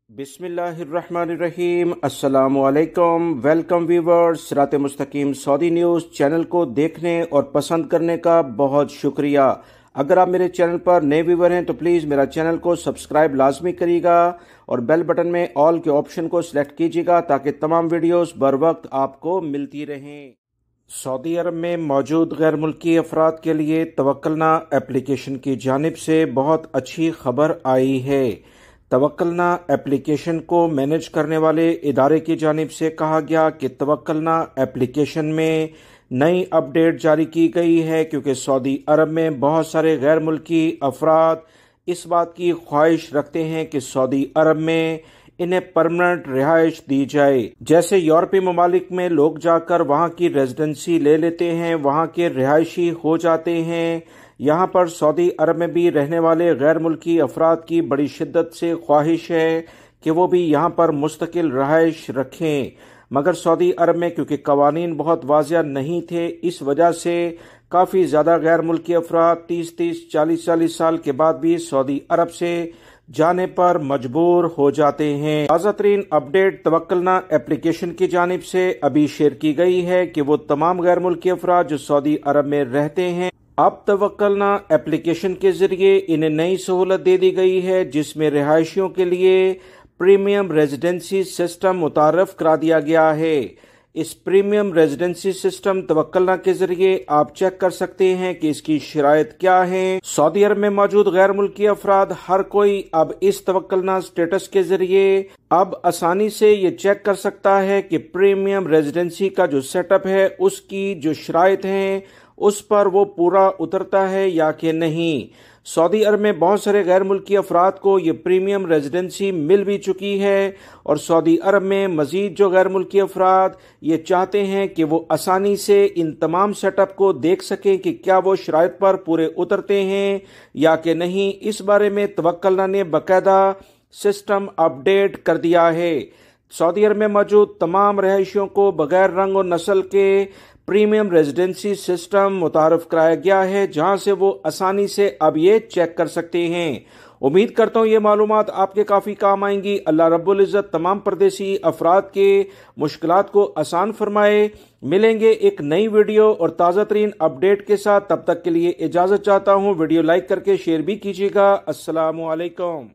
बिस्मिल्लाहिर्रहमानिर्रहीम। अस्सलामु अलैकुम। वेलकम व्यूवर्स, सिरात मुस्तकीम सऊदी न्यूज़ चैनल को देखने और पसंद करने का बहुत शुक्रिया। अगर आप मेरे चैनल पर नए व्यूवर हैं तो प्लीज़ मेरा चैनल को सब्सक्राइब लाजमी करिएगा और बेल बटन में ऑल के ऑप्शन को सिलेक्ट कीजिएगा ताकि तमाम वीडियोस बर वक्त आपको मिलती रहें। सऊदी अरब में मौजूद गैर मुल्की अफराद के लिए तवक्कलना एप्लीकेशन की जानिब से बहुत अच्छी खबर आई है। तवक्कलना एप्लीकेशन को मैनेज करने वाले इदारे की जानिब से कहा गया कि तवक्कलना एप्लीकेशन में नई अपडेट जारी की गई है क्योंकि सऊदी अरब में बहुत सारे गैर मुल्की अफराद इस बात की ख्वाहिश रखते हैं कि सऊदी अरब में इन्हें परमानेंट रिहाइश दी जाए। जैसे यूरोपीय ममालिक में लोग जाकर वहाँ की रेजिडेंसी ले लेते हैं, वहाँ के रिहायशी हो जाते हैं, यहाँ पर सऊदी अरब में भी रहने वाले गैर मुल्की अफराद की बड़ी शिद्दत से ख्वाहिश है कि वो भी यहाँ पर मुस्तकिल रहाइश रखें, मगर सऊदी अरब में क्योंकि कवानीन बहुत वाज़िया नहीं थे, इस वजह से काफ़ी ज़्यादा गैर मुल्की अफराद 30-30, 40-40 साल के बाद भी सऊदी अरब से जाने पर मजबूर हो जाते हैं। ताज़ा तरीन अपडेट तवक्कलना एप्लीकेशन की जानिब से अभी शेयर की गई है कि वो तमाम गैर मुल्की अफराद जो सऊदी अरब में रहते हैं, अब तवक्कलना एप्लीकेशन के जरिए इन्हें नई सहूलत दे दी गई है जिसमें रिहायशियों के लिए प्रीमियम रेजिडेंसी सिस्टम मुतारफ करा दिया गया है। इस प्रीमियम रेजिडेंसी सिस्टम तवक्कलना के जरिए आप चेक कर सकते हैं कि इसकी शराइत क्या है। सऊदी अरब में मौजूद गैर मुल्की अफराद हर कोई अब इस तवक्कलना स्टेटस के जरिए अब आसानी से ये चेक कर सकता है कि प्रीमियम रेजिडेंसी का जो सेटअप है उसकी जो शराइत हैं उस पर वो पूरा उतरता है या कि नहीं। सऊदी अरब में बहुत सारे गैर मुल्की अफराद को ये प्रीमियम रेजिडेंसी मिल भी चुकी है और सऊदी अरब में मजीद जो गैर मुल्की अफराद ये चाहते हैं कि वो आसानी से इन तमाम सेटअप को देख सकें कि क्या वो शराइत पर पूरे उतरते हैं या कि नहीं, इस बारे में तवक्कलना ने बाकायदा सिस्टम अपडेट कर दिया है। सऊदी अरब में मौजूद तमाम रहायशियों को बगैर रंग और नस्ल के प्रीमियम रेजिडेंसी सिस्टम मुतारफ कराया गया है जहां से वो आसानी से अब ये चेक कर सकते हैं। उम्मीद करता हूँ ये मालूमात आपके काफ़ी काम आएंगी। अल्लाह रब्बुल इज़्ज़त तमाम परदेसी अफराद के मुश्किलात को आसान फरमाए। मिलेंगे एक नई वीडियो और ताज़ा तरीन अपडेट के साथ, तब तक के लिए इजाज़त चाहता हूँ। वीडियो लाइक करके शेयर भी कीजिएगा। अस्सलामु अलैकुम।